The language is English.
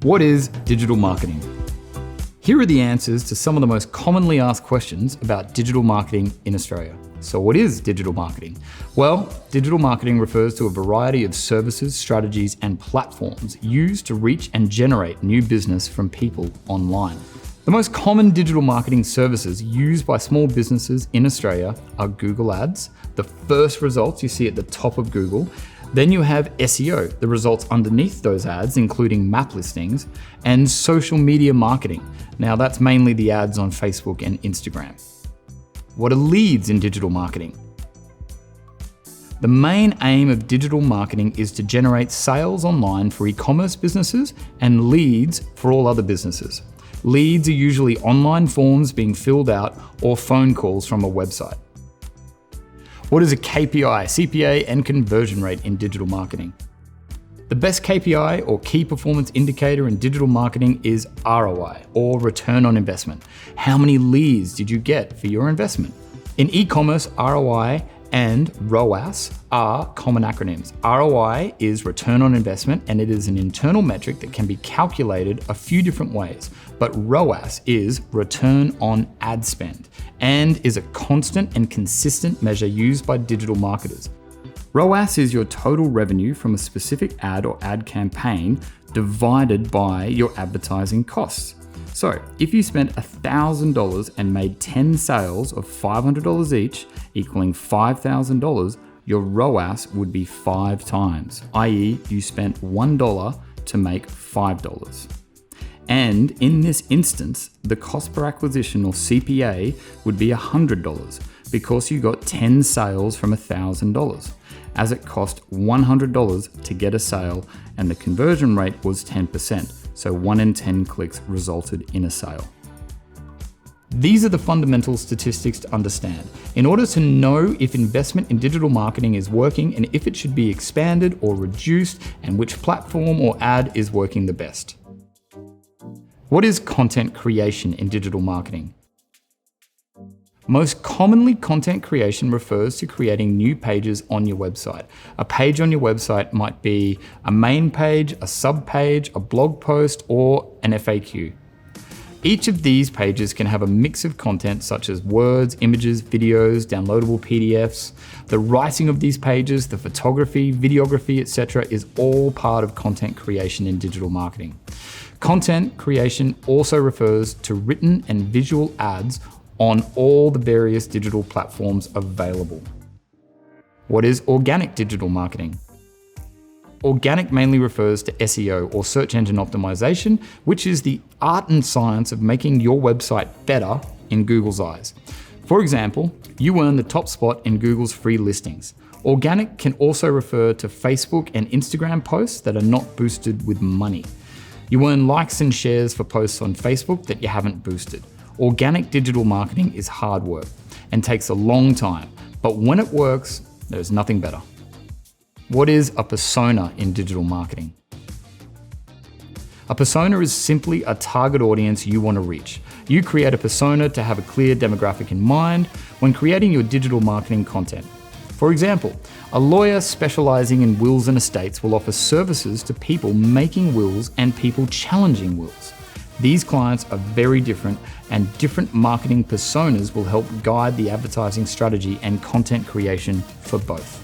What is digital marketing? Here are the answers to some of the most commonly asked questions about digital marketing in Australia. So what is digital marketing? Well, digital marketing refers to a variety of services, strategies, and platforms used to reach and generate new business from people online. The most common digital marketing services used by small businesses in Australia are Google Ads, the first results you see at the top of Google. Then you have SEO, the results underneath those ads, including map listings, and social media marketing. Now that's mainly the ads on Facebook and Instagram. What are leads in digital marketing? The main aim of digital marketing is to generate sales online for e-commerce businesses and leads for all other businesses. Leads are usually online forms being filled out or phone calls from a website. What is a KPI, CPA, and conversion rate in digital marketing? The best KPI or key performance indicator in digital marketing is ROI, or return on investment. How many leads did you get for your investment? In e-commerce, ROI and ROAS are common acronyms. ROI is return on investment, and it is an internal metric that can be calculated a few different ways. But ROAS is return on ad spend and is a constant and consistent measure used by digital marketers. ROAS is your total revenue from a specific ad or ad campaign divided by your advertising costs. So if you spent $1,000 and made 10 sales of $500 each, equaling $5,000, your ROAS would be 5 times, i.e. you spent $1 to make $5. And in this instance, the cost per acquisition or CPA would be $100 because you got 10 sales from $1,000, as it cost $100 to get a sale and the conversion rate was 10%. So 1 in 10 clicks resulted in a sale. These are the fundamental statistics to understand in order to know if investment in digital marketing is working and if it should be expanded or reduced and which platform or ad is working the best. What is content creation in digital marketing? Most commonly, content creation refers to creating new pages on your website. A page on your website might be a main page, a sub-page, a blog post, or an FAQ. Each of these pages can have a mix of content such as words, images, videos, downloadable PDFs. The writing of these pages, the photography, videography, etc. is all part of content creation in digital marketing. Content creation also refers to written and visual ads on all the various digital platforms available. What is organic digital marketing? Organic mainly refers to SEO or search engine optimization, which is the art and science of making your website better in Google's eyes. For example, you earn the top spot in Google's free listings. Organic can also refer to Facebook and Instagram posts that are not boosted with money. You earn likes and shares for posts on Facebook that you haven't boosted. Organic digital marketing is hard work and takes a long time, but when it works, there's nothing better. What is a persona in digital marketing? A persona is simply a target audience you want to reach. You create a persona to have a clear demographic in mind when creating your digital marketing content. For example, a lawyer specializing in wills and estates will offer services to people making wills and people challenging wills. These clients are very different, and different marketing personas will help guide the advertising strategy and content creation for both.